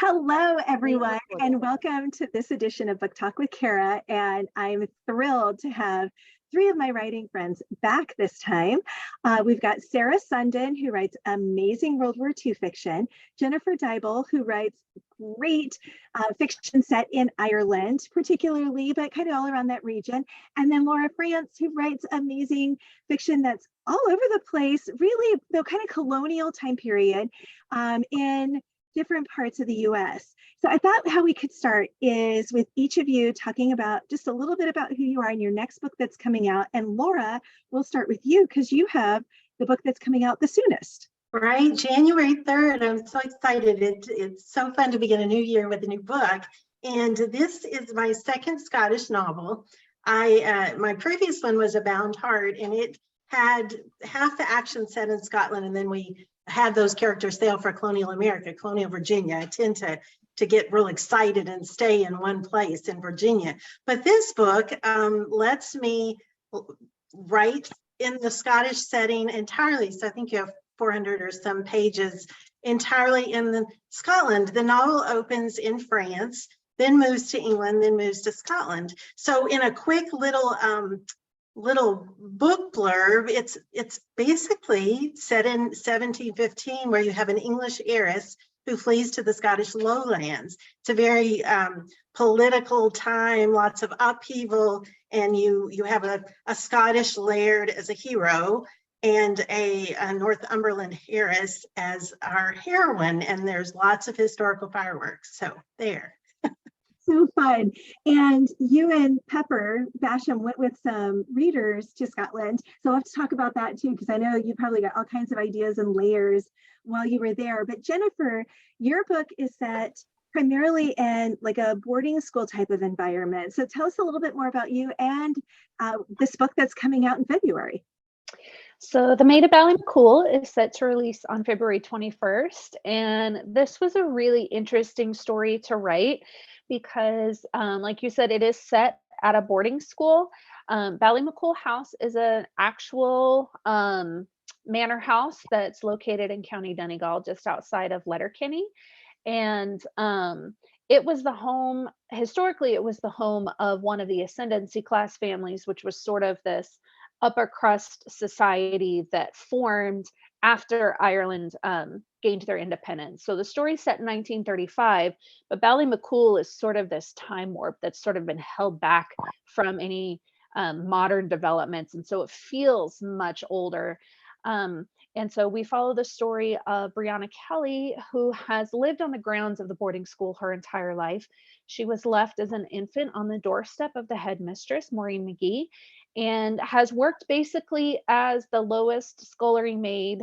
Hello, everyone, and welcome to this edition of Book Talk with Kara. And I'm thrilled to have three of my writing friends back this time. We've got Sarah Sundin, who writes amazing World War II fiction, Jennifer Deibel, who writes great fiction set in Ireland, particularly, but kind of all around that region. And then Laura Frantz, who writes amazing fiction that's all over the place, really, the kind of colonial time period in different parts of the US. So I thought how we could start is with each of you talking about just a little bit about who you are in your next book that's coming out. And Laura, we'll start with you because you have the book that's coming out the soonest. Right, January 3rd. I'm so excited. It's so fun to begin a new year with a new book. And this is my second Scottish novel. My previous one was A Bound Heart, and it had half the action set in Scotland, and then we had those characters sail for colonial America, colonial Virginia. I tend to get real excited and stay in one place in Virginia. But this book lets me write in the Scottish setting entirely. So I think you have 400 or some pages entirely in Scotland. The novel opens in France, then moves to England, then moves to Scotland. So in a quick little book blurb, it's basically set in 1715, where you have an English heiress who flees to the Scottish lowlands. It's a very political time, lots of upheaval, and you have a Scottish laird as a hero and a Northumberland heiress as our heroine, and there's lots of historical fireworks. So there. So fun. And you and Pepper Basham went with some readers to Scotland. So I'll have to talk about that too, because I know you probably got all kinds of ideas and layers while you were there. But Jennifer, your book is set primarily in like a boarding school type of environment. So tell us a little bit more about you and this book that's coming out in February. So The Maid of Ballymacool is set to release on February 21st. And this was a really interesting story to write because, like you said, it is set at a boarding school. Ballymacool House is an actual manor house that's located in County Donegal, just outside of Letterkenny. And it was the home, historically, it was the home of one of the ascendancy class families, which was sort of this upper crust society that formed after Ireland gained their independence. So the story's set in 1935, but Ballymacool is sort of this time warp that's sort of been held back from any modern developments. And so it feels much older. And so we follow the story of Brianna Kelly, who has lived on the grounds of the boarding school her entire life. She was left as an infant on the doorstep of the headmistress, Maureen McGee, and has worked basically as the lowest scullery maid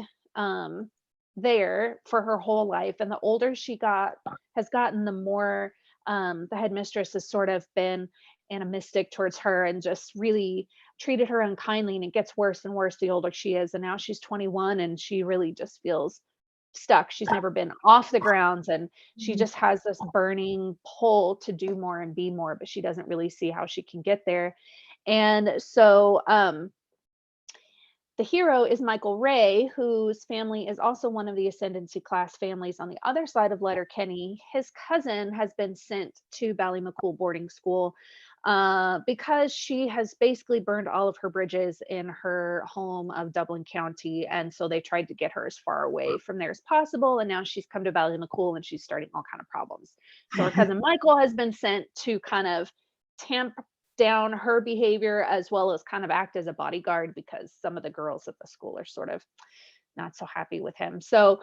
there for her whole life. And the older she has gotten, the more the headmistress has sort of been animistic towards her and just really treated her unkindly. And it gets worse and worse the older she is. And now she's 21 and she really just feels stuck. She's never been off the grounds, and she just has this burning pull to do more and be more, but she doesn't really see how she can get there. And so the hero is Michael Ray, whose family is also one of the ascendancy class families on the other side of Letterkenny. His cousin has been sent to Ballymacool boarding school because she has basically burned all of her bridges in her home of Dublin County. And so they tried to get her as far away from there as possible. And now she's come to Ballymacool and she's starting all kind of problems. So her cousin Michael has been sent to kind of tamp down her behavior, as well as kind of act as a bodyguard, because some of the girls at the school are sort of not so happy with him. So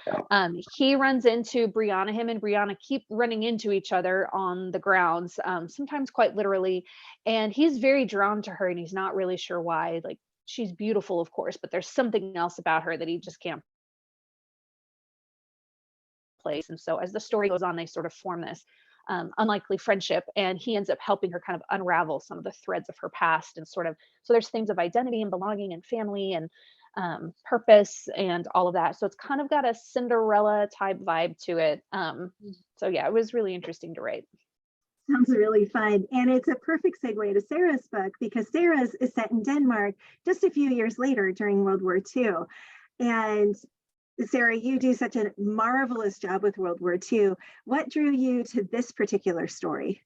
he runs into Brianna. Him and Brianna keep running into each other on the grounds, sometimes quite literally. And he's very drawn to her, and he's not really sure why. Like, she's beautiful, of course, but there's something else about her that he just can't place. And so as the story goes on, they sort of form this unlikely friendship, and he ends up helping her kind of unravel some of the threads of her past, and sort of, so there's things of identity and belonging and family and purpose and all of that. So it's kind of got a Cinderella type vibe to it. So yeah, it was really interesting to write. Sounds really fun. And it's a perfect segue to Sarah's book, because Sarah's is set in Denmark just a few years later during World War II. And Sarah, you do such a marvelous job with World War II. What drew you to this particular story?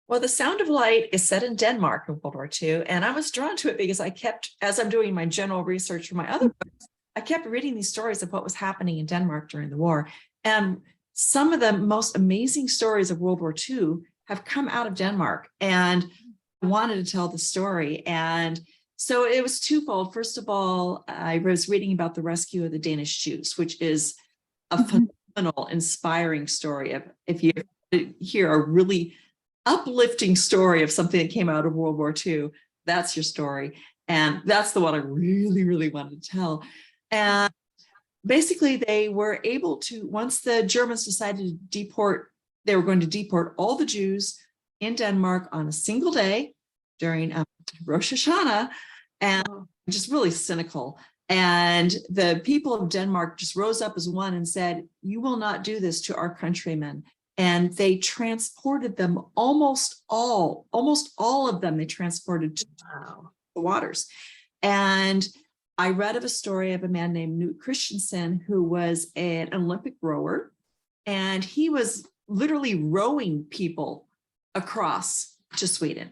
Well, The Sound of Light is set in Denmark in World War II, and I was drawn to it because I kept, as I'm doing my general research for my other books, I kept reading these stories of what was happening in Denmark during the war. And some of the most amazing stories of World War II have come out of Denmark, and I wanted to tell the story. And so it was twofold. First of all, I was reading about the rescue of the Danish Jews, which is a phenomenal, inspiring story. If you hear a really uplifting story of something that came out of World War II, that's your story. And that's the one I really, really wanted to tell. And basically they were able to, once the Germans decided to deport, they were going to deport all the Jews in Denmark on a single day during Rosh Hashanah, and just really cynical. And the people of Denmark just rose up as one and said, you will not do this to our countrymen. And they transported them, almost all of them, they transported to the waters. And I read of a story of a man named Knut Christensen, who was an Olympic rower, and he was literally rowing people across to Sweden.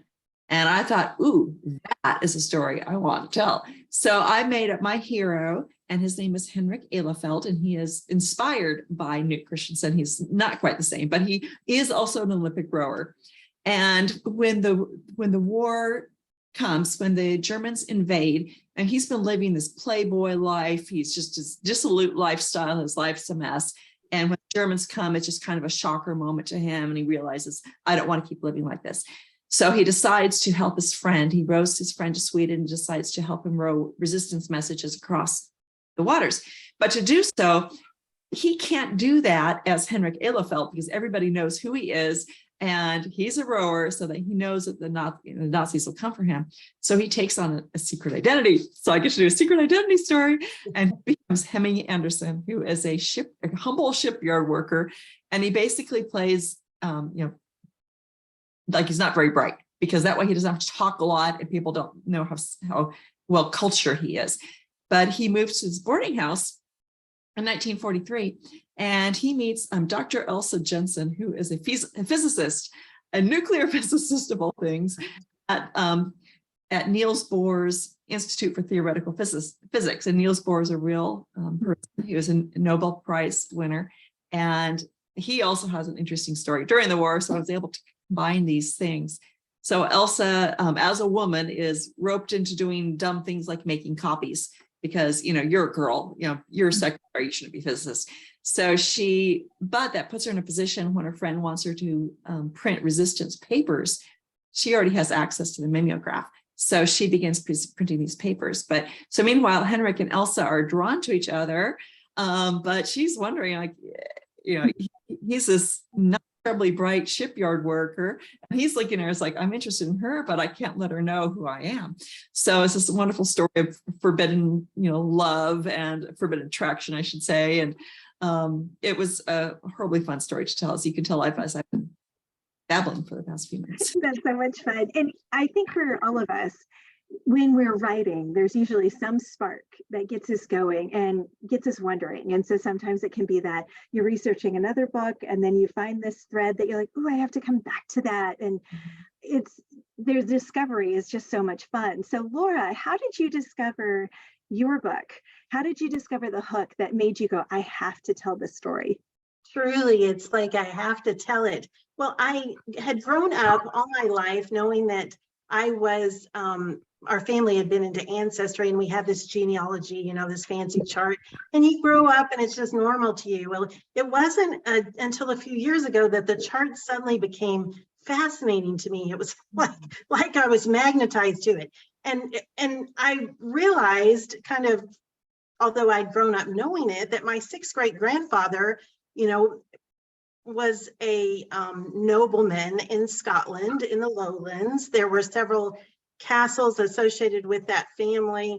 And I thought, ooh, that is a story I want to tell. So I made up my hero, and his name is Henrik Elefelt, and he is inspired by Knut Christensen. He's not quite the same, but he is also an Olympic rower. And when the war comes, when the Germans invade, and he's been living this playboy life, he's just this dissolute lifestyle, his life's a mess. And when the Germans come, it's just kind of a shocker moment to him, and he realizes, I don't want to keep living like this. So he decides to help his friend. He rows his friend to Sweden and decides to help him row resistance messages across the waters. But to do so, he can't do that as Henrik Elefelt, because everybody knows who he is, and he's a rower, so that he knows that the Nazis will come for him. So he takes on a secret identity. So I get to do a secret identity story, and he becomes Hemming Andersen, who is a humble shipyard worker, and he basically plays, like he's not very bright, because that way he doesn't have to talk a lot and people don't know how well cultured he is. But he moves to his boarding house in 1943, and he meets Dr. Elsa Jensen, who is a physicist, a nuclear physicist of all things, at Niels Bohr's Institute for Theoretical Physics. And Niels Bohr is a real person. He was a Nobel Prize winner, and he also has an interesting story during the war, so I was able to combine these things. So Elsa, as a woman, is roped into doing dumb things like making copies, because, you're a girl, you're a secretary, you shouldn't be a physicist. So but that puts her in a position when her friend wants her to print resistance papers, she already has access to the mimeograph. So she begins printing these papers. But so meanwhile, Henrik and Elsa are drawn to each other, but she's wondering, he's this not terribly bright shipyard worker, and he's looking at her as like, I'm interested in her, but I can't let her know who I am. So it's this wonderful story of forbidden, love and forbidden attraction, I should say. And it was a horribly fun story to tell. As you can tell, I've been babbling for the past few minutes. That's so much fun. And I think for all of us, when we're writing, there's usually some spark that gets us going and gets us wondering. And so sometimes it can be that you're researching another book and then you find this thread that you're like, oh, I have to come back to that. And there's discovery is just so much fun. So Laura, how did you discover your book? How did you discover the hook that made you go, I have to tell this story? Truly, it's like I have to tell it. Well, I had grown up all my life knowing that I was, our family had been into ancestry, and we had this genealogy, this fancy chart, and you grow up and it's just normal to you. Well, it wasn't until a few years ago that the chart suddenly became fascinating to me. It was like I was magnetized to it. And I realized, kind of, although I'd grown up knowing it, that my sixth great grandfather, was a nobleman in Scotland in the lowlands. There were several castles associated with that family.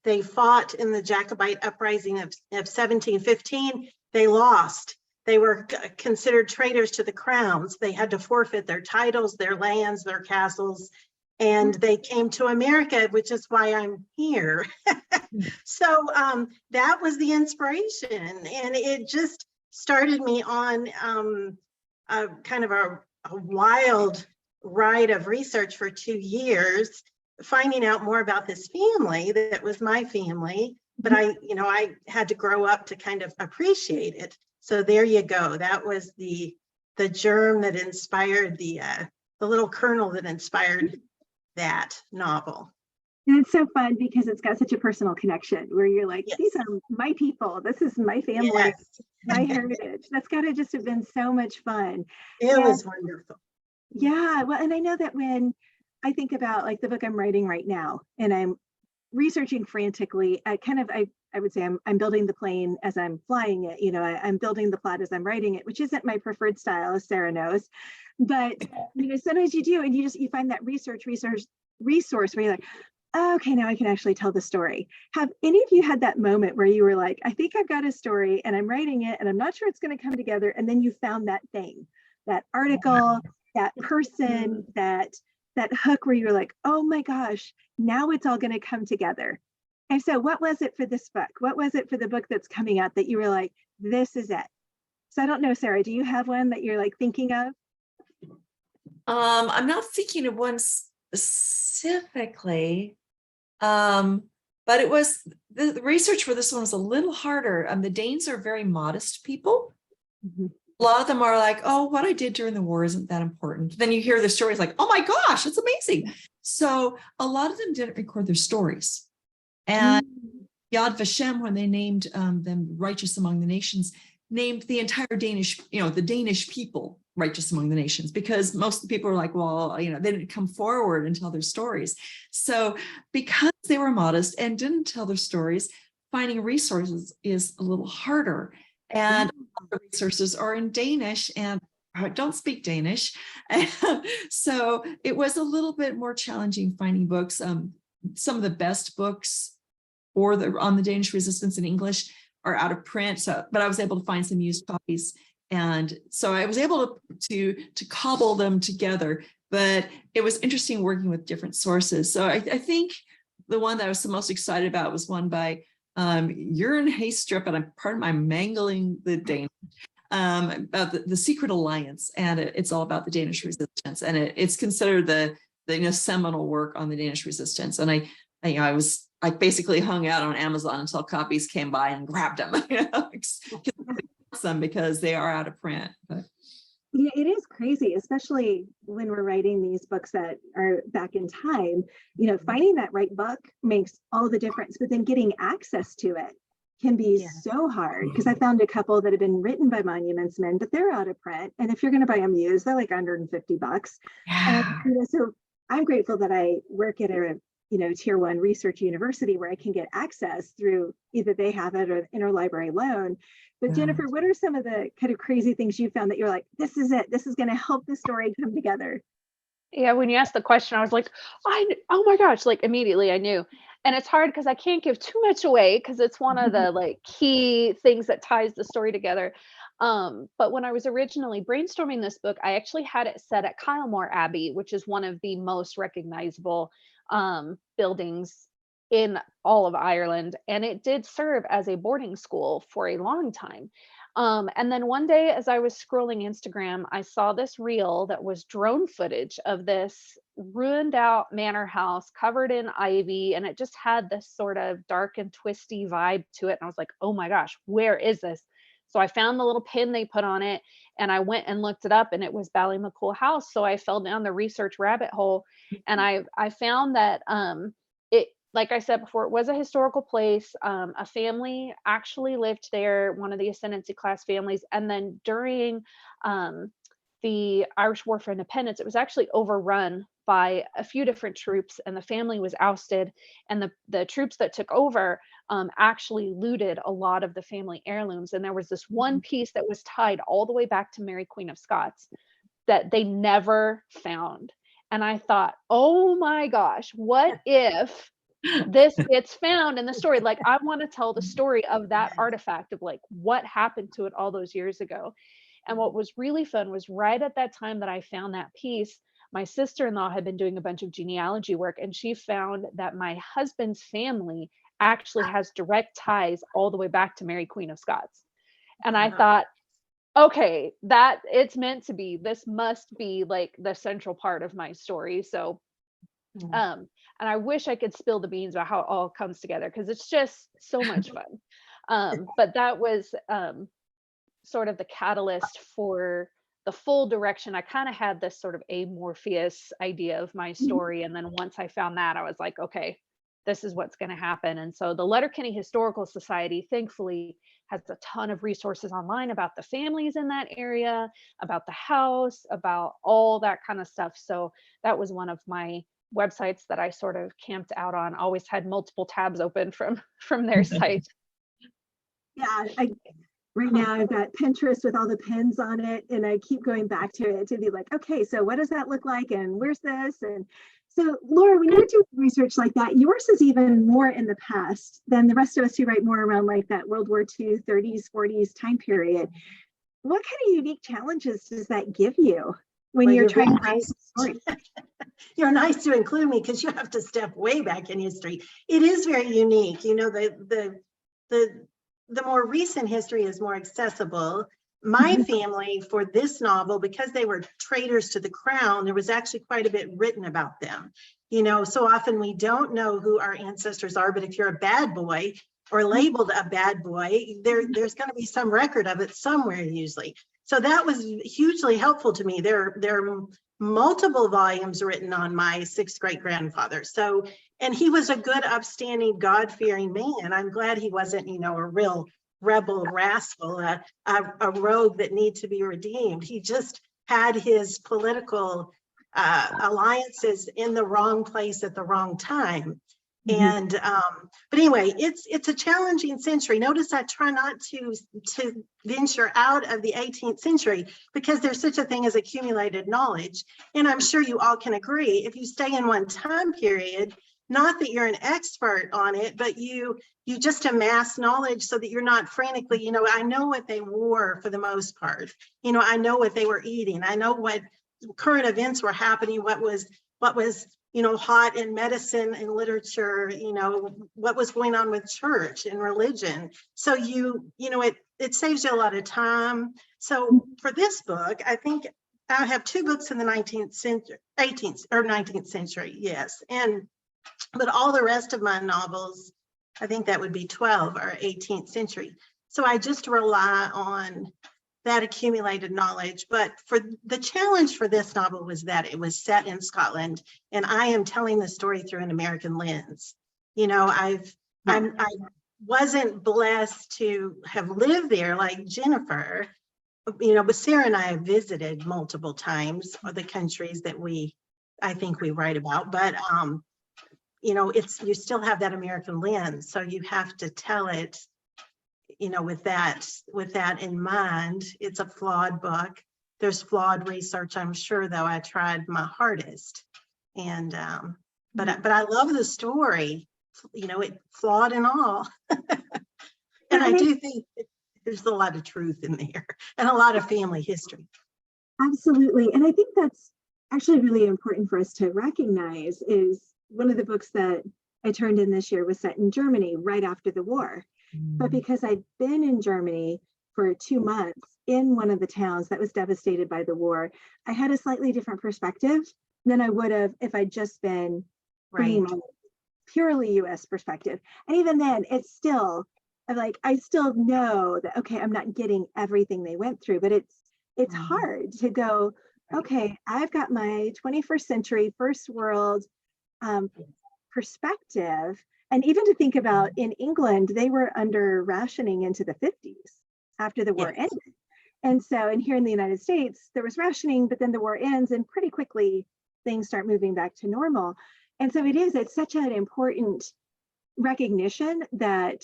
They fought in the Jacobite uprising of 1715. They lost. They were considered traitors to the crowns. They had to forfeit their titles, their lands, their castles. and they came to America, which is why I'm here. So that was the inspiration, and it just started me on a kind of a wild ride of research for 2 years, finding out more about this family that was my family. But I had to grow up to kind of appreciate it. So there you go. That was the germ that inspired the little kernel that inspired that novel. And it's so fun because it's got such a personal connection where you're like, Yes. these are my people. This is my family, Yes. my heritage. That's got to just have been so much fun. It was wonderful. Yeah. Well, and I know that when I think about like the book I'm writing right now, and I'm researching frantically, I would say I'm building the plane as I'm flying it. I'm building the plot as I'm writing it, which isn't my preferred style, as Sarah knows. But sometimes you do, and you find that resource where you're like, oh, okay, now I can actually tell the story. Have any of you had that moment where you were like, I think I've got a story and I'm writing it and I'm not sure it's going to come together, and then you found that thing, that article, that person, that hook where you're like, oh my gosh, now it's all going to come together. And so what was it for this book? What was it for the book that's coming out that you were like, this is it? So I don't know, Sarah, do you have one that you're like thinking of? I'm not thinking of one specifically, but it was the research for this one was a little harder. The Danes are very modest people. Mm-hmm. A lot of them are like, oh, what I did during the war isn't that important. Then you hear the stories like, oh my gosh, it's amazing. So a lot of them didn't record their stories. And Yad Vashem, when they named them righteous among the nations, named the entire Danish, the Danish people righteous among the nations, because most of the people are like, well, they didn't come forward and tell their stories. So because they were modest and didn't tell their stories, finding resources is a little harder. And the resources are in Danish, and I don't speak Danish. So it was a little bit more challenging finding books. Some of the best books on the Danish resistance in English are out of print. But I was able to find some used copies. And so I was able to cobble them together, but it was interesting working with different sources. So I think the one that I was the most excited about was one by Jørgen Haystrup, and I'm mangling the Danish, about the Secret Alliance, and it's all about the Danish resistance, and it's considered the seminal work on the Danish resistance. And I basically hung out on Amazon until copies came by and grabbed them, them because they are out of print. But yeah, it is crazy, especially when we're writing these books that are back in time. Finding that right book makes all the difference, but then getting access to it can be so hard, because I found a couple that have been written by Monuments Men, but they're out of print. And if you're going to buy them used, they're like $150. And so I'm grateful that I work at a tier 1 research university where I can get access through either they have it or interlibrary loan. But Jennifer, what are some of the kind of crazy things you found that you're like, this is it, this is going to help the story come together? Yeah, when you asked the question, I was like, oh my gosh, like immediately I knew. And it's hard because I can't give too much away because it's one of the like key things that ties the story together. But when I was originally brainstorming this book, I actually had it set at Kylemore Abbey, which is one of the most recognizable buildings in all of Ireland. And it did serve as a boarding school for a long time. And then one day, as I was scrolling Instagram, I saw this reel that was drone footage of this ruined out manor house covered in ivy. And it just had this sort of dark and twisty vibe to it. And I was like, oh my gosh, where is this? So I found the little pin they put on it, and I went and looked it up, and it was Ballymacool House. So I fell down the research rabbit hole, and I found that it, like I said before, it was a historical place. A family actually lived there, one of the ascendancy class families. And then during the Irish War for Independence, it was actually overrun by a few different troops, and the family was ousted. And the troops that took over actually looted a lot of the family heirlooms. And there was this one piece that was tied all the way back to Mary Queen of Scots that they never found. And I thought, oh my gosh, what if this gets found in the story? Like, I want to tell the story of that artifact, of like what happened to it all those years ago. And what was really fun was right at that time that I found that piece, my sister-in-law had been doing a bunch of genealogy work, and she found that my husband's family actually has direct ties all the way back to Mary Queen of Scots. And I thought, okay, that it's meant to be. This must be like the central part of my story. So, and I wish I could spill the beans about how it all comes together, because it's just so much fun. But that was sort of the catalyst for the full direction. I kind of had this sort of amorphous idea of my story. And then once I found that, I was like, okay, this is what's going to happen. And so the Letterkenny Historical Society, thankfully, has a ton of resources online about the families in that area, about the house, about all that kind of stuff. So that was one of my websites that I sort of camped out on. Always had multiple tabs open from their site. Yeah, right now I've got Pinterest with all the pins on it, and I keep going back to it to be like, okay, so what does that look like, and where's this? And so, Laura, when you're doing research like that, yours is even more in the past than the rest of us who write more around like that World War II, 30s, 40s time period. What kind of unique challenges does that give you when you're trying to write a story? You're nice to include me, because you have to step way back in history. It is very unique. You know, the more recent history is more accessible. My family, for this novel, because they were traitors to the crown, there was actually quite a bit written about them. You know, so often we don't know who our ancestors are, but if you're a bad boy or labeled a bad boy, there's going to be some record of it somewhere usually. So that was hugely helpful to me. There are multiple volumes written on my 6th great grandfather. So, and he was a good, upstanding, God-fearing man. I'm glad he wasn't, you know, a real rebel rascal, a rogue that needs to be redeemed. He just had his political alliances in the wrong place at the wrong time. And but anyway, it's a challenging century. Notice I try not to venture out of the 18th century, because there's such a thing as accumulated knowledge. And I'm sure you all can agree, if you stay in one time period, not that you're an expert on it, but you just amass knowledge so that you're not frantically, you know, I know what they wore for the most part. You know, I know what they were eating. I know what current events were happening, what was, you know, hot in medicine and literature, you know, what was going on with church and religion. So you know, it saves you a lot of time. So for this book, I think I have 2 books in the 19th century, 18th or 19th century, yes. But all the rest of my novels, I think that would be 12 or 18th century. So I just rely on that accumulated knowledge. But for the challenge for this novel was that it was set in Scotland, and I am telling the story through an American lens. You know, I wasn't blessed to have lived there like Jennifer, you know, but Sarah and I have visited multiple times the countries that I think we write about, but you know, you still have that American lens, so you have to tell it, you know, with that in mind. It's a flawed book. There's flawed research, I'm sure, though I tried my hardest. And but I love the story, you know, it flawed and all. And I do think there's a lot of truth in there and a lot of family history. Absolutely. And I think that's actually really important for us to recognize. Is one of the books that I turned in this year was set in Germany right after the war. But because I'd been in Germany for 2 months in one of the towns that was devastated by the war, I had a slightly different perspective than I would have if I'd just been bringing my purely US perspective. And even then, it's still like, I still know that, okay, I'm not getting everything they went through, but it's hard to go, okay, I've got my 21st century, first world perspective. And even to think about in England, they were under rationing into the 50s after the war ended. And so, and here in the United States, there was rationing, but then the war ends and pretty quickly things start moving back to normal. And so it's such an important recognition that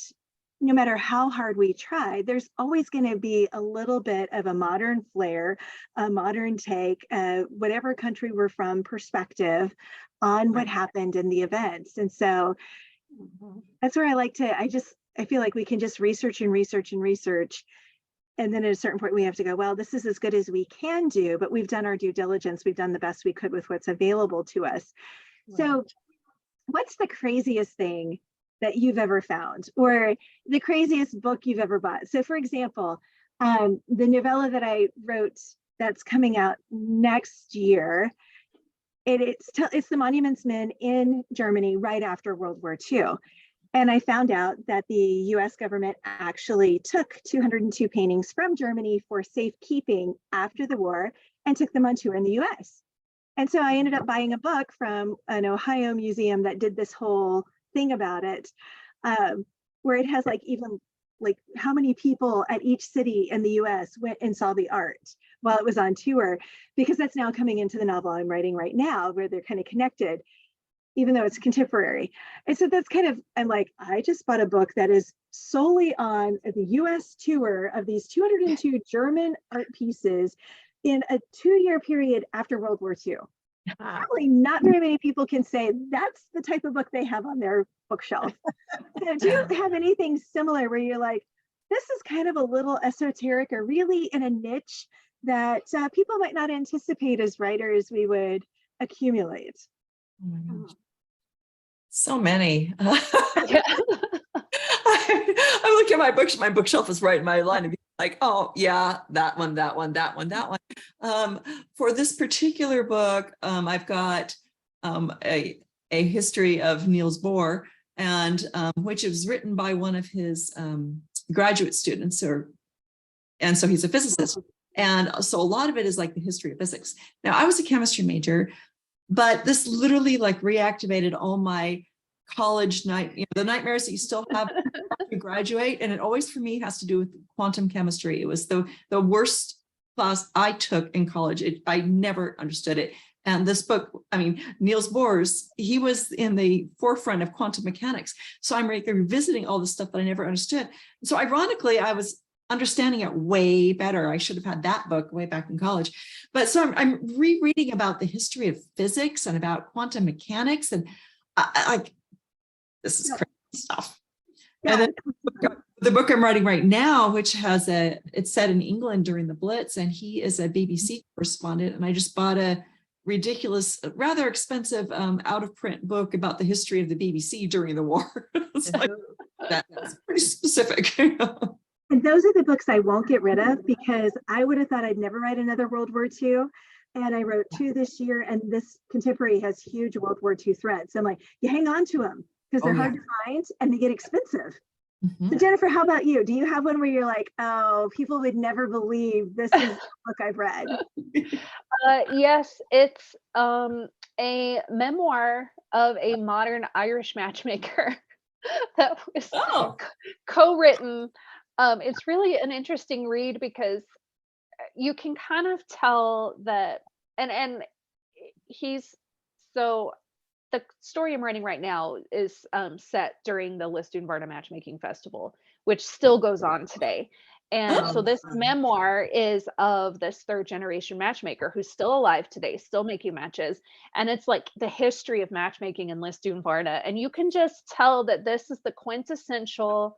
no matter how hard we try, there's always going to be a little bit of a modern flair, a modern take, whatever country we're from perspective on what happened in the events. And so that's where I feel like we can just research and research and research And then at a certain point, we have to go, well, this is as good as we can do, but we've done our due diligence. We've done the best we could with what's available to us. So what's the craziest thing that you've ever found, or the craziest book you've ever bought? So for example, the novella that I wrote that's coming out next year, it's the Monuments Men in Germany right after World War II. And I found out that the US government actually took 202 paintings from Germany for safekeeping after the war and took them on tour in the US. And so I ended up buying a book from an Ohio museum that did this whole thing about it, where it has like even like how many people at each city in the US went and saw the art while it was on tour, because that's now coming into the novel I'm writing right now, where they're kind of connected, even though it's contemporary. And so that's kind of, I'm like, I just bought a book that is solely on the US tour of these 202 German art pieces in a 2-year period after World War II. Probably not very many people can say that's the type of book they have on their bookshelf. So do you have anything similar where you're like, this is kind of a little esoteric or really in a niche that people might not anticipate as writers we would accumulate? Oh my gosh. So many. Yeah. I look at my bookshelf is right in my line of like, oh yeah, that one. For this particular book, I've got a history of Niels Bohr, and which was written by one of his graduate students, and so he's a physicist. And so a lot of it is like the history of physics. Now, I was a chemistry major, but this literally like reactivated all my college the nightmares that you still have after you graduate. And it always for me has to do with quantum chemistry. It was the worst class I took in college. I never understood it. And this book, I mean, Niels Bohr, he was in the forefront of quantum mechanics. So I'm revisiting all the stuff that I never understood. So ironically, I was understanding it way better. I should have had that book way back in college. But so I'm rereading about the history of physics and about quantum mechanics. And this is crazy stuff. Yeah. And then the book I'm writing right now, which it's set in England during the Blitz, and he is a BBC correspondent. And I just bought a ridiculous, rather expensive out of print book about the history of the BBC during the war. It's like, that's pretty specific. And those are the books I won't get rid of, because I would have thought I'd never write another World War II. And I wrote 2 this year, and this contemporary has huge World War II threads. So I'm like, you hang on to them because they're hard to find and they get expensive. So Jennifer, how about you? Do you have one where you're like, oh, people would never believe this is the book I've read? Yes, it's a memoir of a modern Irish matchmaker that was co-written. It's really an interesting read because you can kind of tell that, and the story I'm writing right now is set during the Lisdoonvarna Matchmaking Festival, which still goes on today. And so this memoir is of this 3rd generation matchmaker who's still alive today, still making matches. And it's like the history of matchmaking in Lisdoonvarna. And you can just tell that this is the quintessential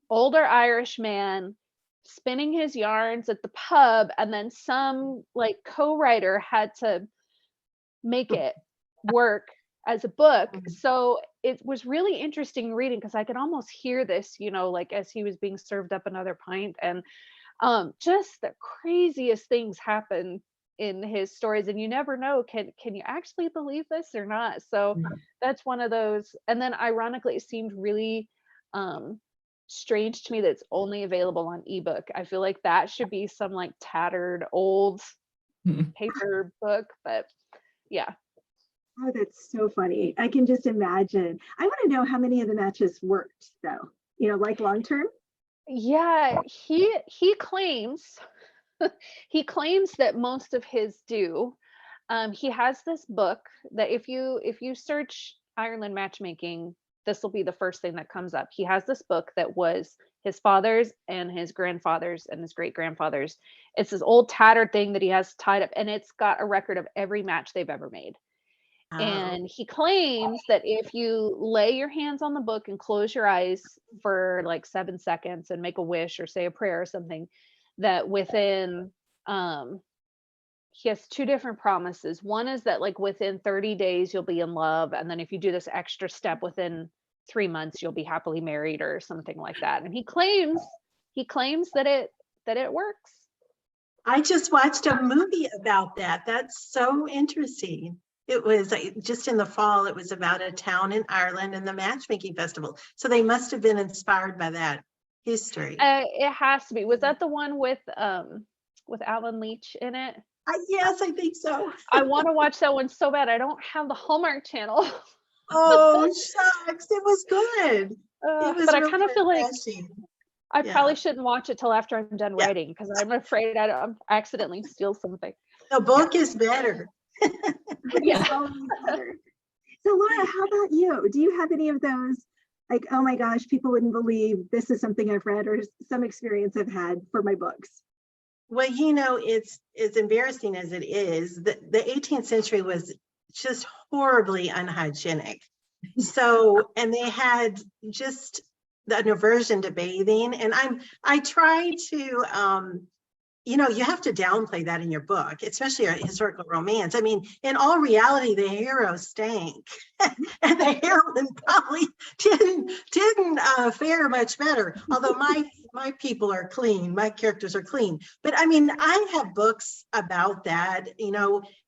older Irish man spinning his yarns at the pub, and then some like co-writer had to make it work as a book. So it was really interesting reading because I could almost hear this, like as he was being served up another pint, and just the craziest things happen in his stories, and you never know, can you actually believe this or not? So that's one of those. And then ironically, it seemed really strange to me that it's only available on ebook. I feel like that should be some like tattered old paper book, but yeah. Oh, that's so funny. I can just imagine. I want to know how many of the matches worked though, like long term. Yeah, he claims he claims that most of his do. He has this book that if you search Ireland matchmaking, this will be the first thing that comes up. He has this book that was his father's and his grandfather's and his great grandfather's. It's this old tattered thing that he has tied up, and it's got a record of every match they've ever made. And he claims that if you lay your hands on the book and close your eyes for like 7 seconds and make a wish or say a prayer or something, that within he has two different promises. One is that like within 30 days you'll be in love, and then if you do this extra step within 3 months you'll be happily married or something like that. And he claims that it works. I just watched a movie about that. That's so interesting. It was just in the fall. It was about a town in Ireland and the matchmaking festival. So they must have been inspired by that history. It has to be. Was that the one with Alan Leach in it? Yes, I think so. I want to watch that one so bad. I don't have the Hallmark Channel. Oh, shucks. It was good. It was but I really kind of feel like refreshing. I Yeah. probably shouldn't watch it till after I'm done Yeah. writing, because I'm afraid I accidentally steal something. The book is better. Yeah. It's always better. So Laura, how about you? Do you have any of those, like, oh my gosh, people wouldn't believe this is something I've read, or some experience I've had for my books? Well, it's as embarrassing as it is. The 18th century was just horribly unhygienic. So, and they had just an aversion to bathing. And I try to, you have to downplay that in your book, especially a historical romance. I mean, in all reality, the hero stank, and the heroine probably didn't fare much better. Although my people are clean, my characters are clean. But I mean, I have books about that,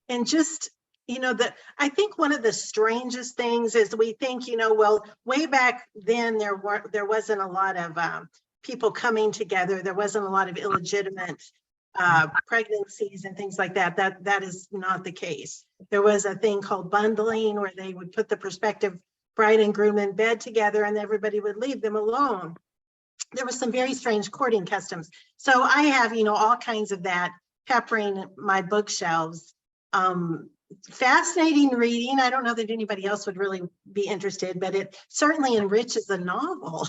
and just that I think one of the strangest things is we think, well, way back then there wasn't a lot of people coming together. There wasn't a lot of illegitimate pregnancies and things like that. That is not the case. There was a thing called bundling, where they would put the prospective bride and groom in bed together and everybody would leave them alone. There was some very strange courting customs. So I have, all kinds of that peppering my bookshelves. Fascinating reading. I don't know that anybody else would really be interested, but it certainly enriches a novel.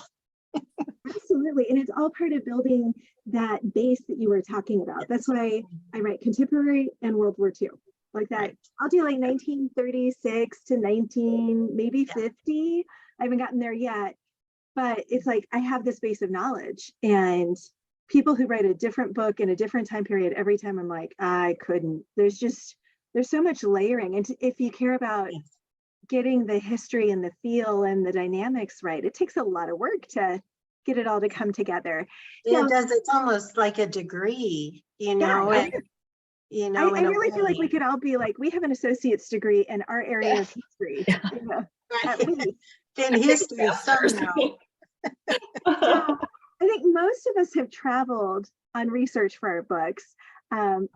Absolutely. And it's all part of building that base that you were talking about. That's why I write contemporary and World War II. Like that. Right. I'll do like 1936 to 50. I haven't gotten there yet. But it's like I have this base of knowledge, and people who write a different book in a different time period, every time I'm like, I couldn't. There's so much layering. And if you care about getting the history and the feel and the dynamics right, it takes a lot of work to get it all to come together. It does. It's almost like a degree, Yeah, and, I really feel like we could all be like, we have an associate's degree in our area of history. At least. In history somehow. So I think most of us have traveled on research for our books. I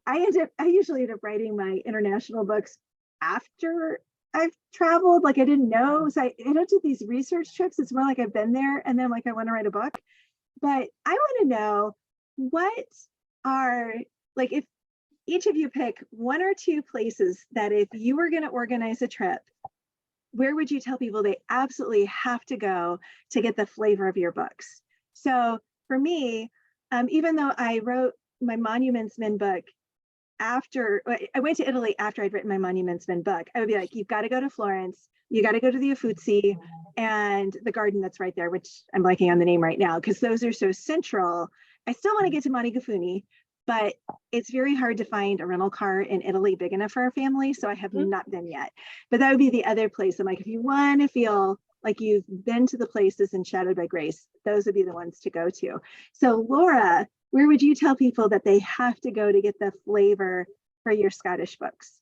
usually end up writing my international books after I've traveled. Like I didn't know, so I end up to these research trips. It's more like I've been there, and then like I want to write a book. But I want to know, what are, like, if each of you pick one or two places that if you were going to organize a trip, where would you tell people they absolutely have to go to get the flavor of your books? So for me, even though I wrote my Monuments Men book after, I went to Italy after I'd written my Monuments Men book, I would be like, you've got to go to Florence, you got to go to the Uffizi and the garden that's right there, which I'm blanking on the name right now, because those are so central. I still want to get to Monte Gufuni, but it's very hard to find a rental car in Italy big enough for our family. So I have not been yet, but that would be the other place. I'm like, if you want to feel like you've been to the places in Shadowed by Grace, those would be the ones to go to. So Laura, where would you tell people that they have to go to get the flavor for your Scottish books?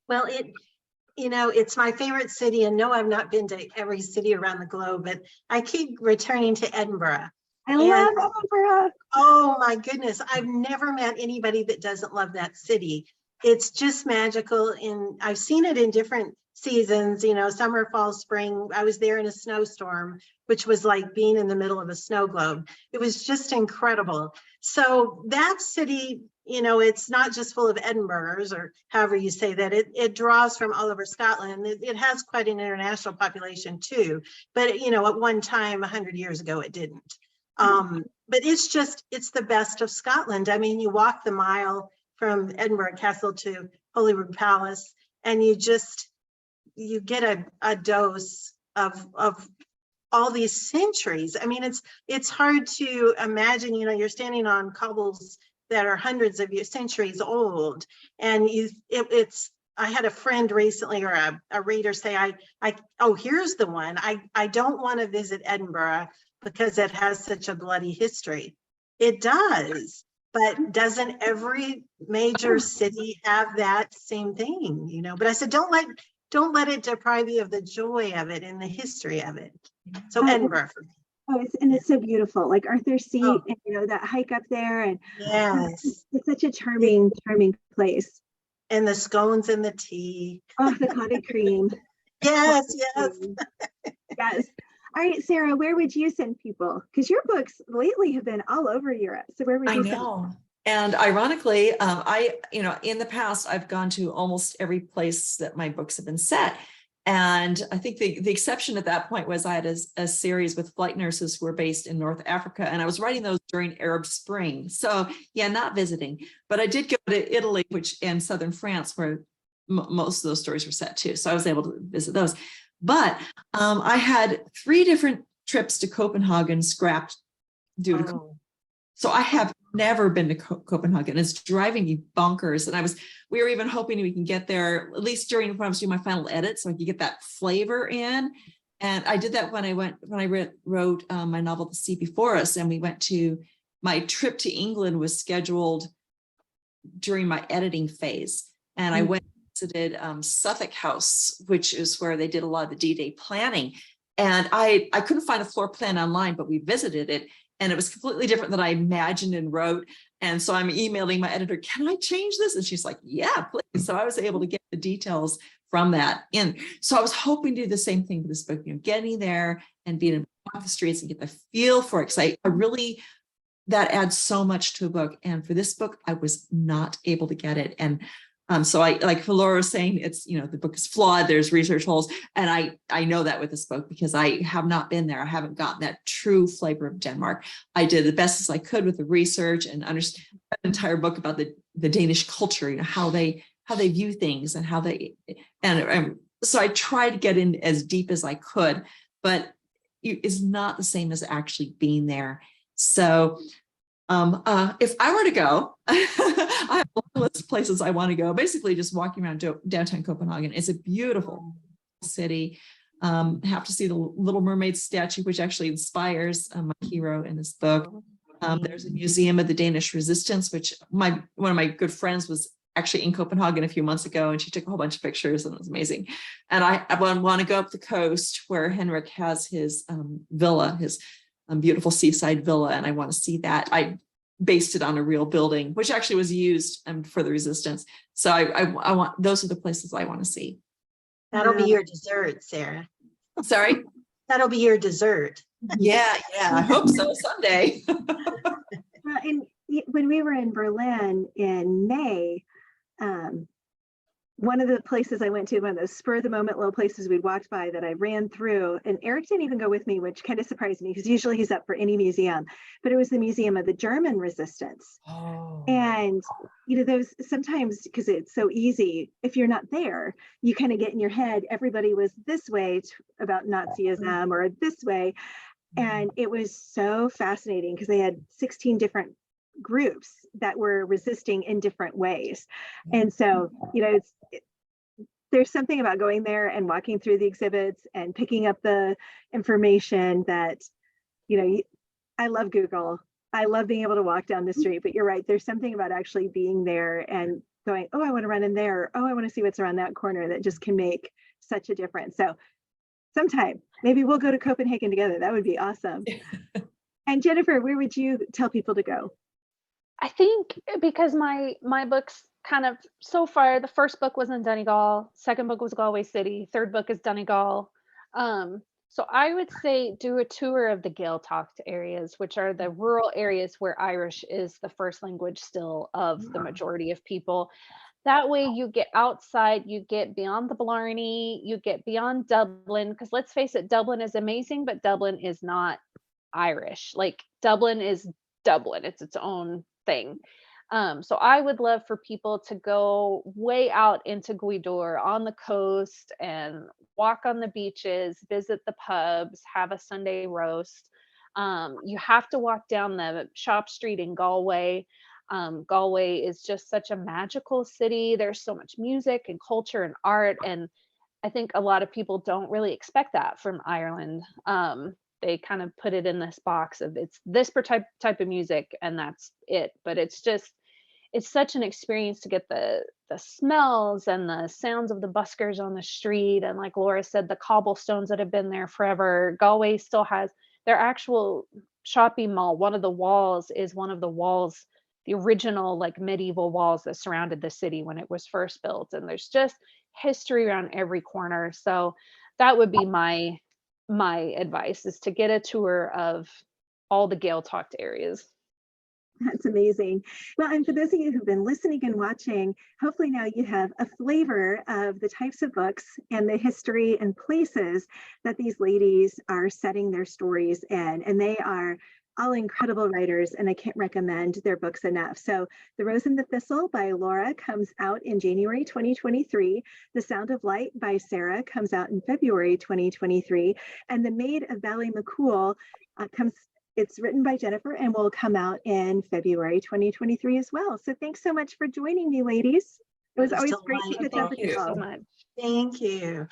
Well, it's my favorite city, and no, I've not been to every city around the globe, but I keep returning to Edinburgh. I love Edinburgh. Oh my goodness. I've never met anybody that doesn't love that city. It's just magical. And I've seen it in different seasons, summer, fall, spring. I was there in a snowstorm, which was like being in the middle of a snow globe. It was just incredible. So that city, it's not just full of Edinburghers, or however you say that, it draws from all over Scotland. It has quite an international population too. But, at one time, 100 years ago, it didn't. But it's the best of Scotland. I mean, you walk the mile from Edinburgh Castle to Holyrood Palace, and you get a dose of all these centuries. I mean, it's hard to imagine, you're standing on cobbles that are hundreds of centuries old. And I had a friend recently, or a reader say, oh, here's the one. I don't want to visit Edinburgh because it has such a bloody history. It does, but doesn't every major city have that same thing, you know? But I said, don't let it deprive you of the joy of it and the history of it. So Edinburgh for me. Oh, it's so beautiful, like Arthur's Seat, and you know, that hike up there, and yes, it's such a charming place. And the scones and the tea. Oh, the clotted cream. Yes. Yes. All right, Sarah, where would you send people? Because your books lately have been all over Europe. So where would you send them? And ironically, in the past, I've gone to almost every place that my books have been set. And I think the exception at that point was I had a series with flight nurses who were based in North Africa, and I was writing those during Arab Spring. So yeah, not visiting, but I did go to Italy, and southern France, where most of those stories were set too. So I was able to visit those. But I had 3 different trips to Copenhagen scrapped due to so I have never been to Copenhagen. It's driving me bonkers. And we were even hoping we can get there, at least during when I was doing my final edit, so I could get that flavor in. And I did that when I wrote my novel, The Sea Before Us. And my trip to England was scheduled during my editing phase. And I went and visited Suffolk House, which is where they did a lot of the D-Day planning. And I couldn't find a floor plan online, but we visited it. And it was completely different than I imagined and wrote. And so I'm emailing my editor, can I change this? And she's like, yeah, please. So I was able to get the details from that in. So I was hoping to do the same thing with this book, getting there and being able to walk the streets and get the feel for it. Because I really, that adds so much to a book. And for this book, I was not able to get it. And so I, like Laura was saying, it's, the book is flawed, there's research holes. And I know that with this book because I have not been there. I haven't gotten that true flavor of Denmark. I did the best as I could with the research and understand an entire book about the Danish culture, how they view things and how so I tried to get in as deep as I could, but it's not the same as actually being there. So if I were to go, I have a list of places I want to go. Basically, just walking around downtown Copenhagen. It's a beautiful city. Have to see the Little Mermaid statue, which actually inspires my hero in this book. There's a museum of the Danish resistance, which one of my good friends was actually in Copenhagen a few months ago, and she took a whole bunch of pictures, and it was amazing. And I want to go up the coast where Henrik has his villa, his beautiful seaside villa, and I want to see that. I based it on a real building, which actually was used for the resistance. So I want, those are the places I want to see. That'll be your dessert, Sarah. Sorry? That'll be your dessert. Yeah, I hope so someday. Well, and when we were in Berlin in May, one of the places I went to, one of those spur of the moment little places we'd walked by that I ran through, and Eric didn't even go with me, which kind of surprised me because usually he's up for any museum, but it was the Museum of the German Resistance. And those sometimes, because it's so easy, if you're not there, you kind of get in your head, everybody was this way about Nazism or this way. And it was so fascinating because they had 16 different groups that were resisting in different ways. And so, there's something about going there and walking through the exhibits and picking up the information that, I love Google. I love being able to walk down the street, but you're right. There's something about actually being there and going, oh, I want to run in there. Oh, I want to see what's around that corner, that just can make such a difference. So sometime maybe we'll go to Copenhagen together. That would be awesome. And Jennifer, where would you tell people to go? I think because my books kind of, so far, the first book was in Donegal, second book was Galway City, third book is Donegal. So I would say do a tour of the Gaeltacht areas, which are the rural areas where Irish is the first language still of the majority of people. That way you get outside, you get beyond the Blarney, you get beyond Dublin, because let's face it, Dublin is amazing, but Dublin is not Irish. Like Dublin is Dublin, it's its own thing. So I would love for people to go way out into Gweedore on the coast and walk on the beaches, visit the pubs, have a Sunday roast. You have to walk down the shop street in Galway. Galway is just such a magical city. There's so much music and culture and art, and I think a lot of people don't really expect that from Ireland. They kind of put it in this box of it's this type of music and that's it. But it's such an experience to get the smells and the sounds of the buskers on the street, and like Laura said, the cobblestones that have been there forever. Galway still has their actual shopping mall. One of the walls is one of the walls, the original like medieval walls that surrounded the city when it was first built, and there's just history around every corner. So that would be my advice, is to get a tour of all the Gael-talked areas. That's amazing. Well, and for those of you who've been listening and watching, hopefully now you have a flavor of the types of books and the history and places that these ladies are setting their stories in. And they are all incredible writers, and I can't recommend their books enough. So The Rose and the Thistle by Laura comes out in January 2023. The Sound of Light by Sarah comes out in February 2023. And The Maid of Ballymacool it's written by Jennifer and will come out in February 2023 as well. So thanks so much for joining me, ladies. It was always great to catch up with you. Thank you so much. Thank you.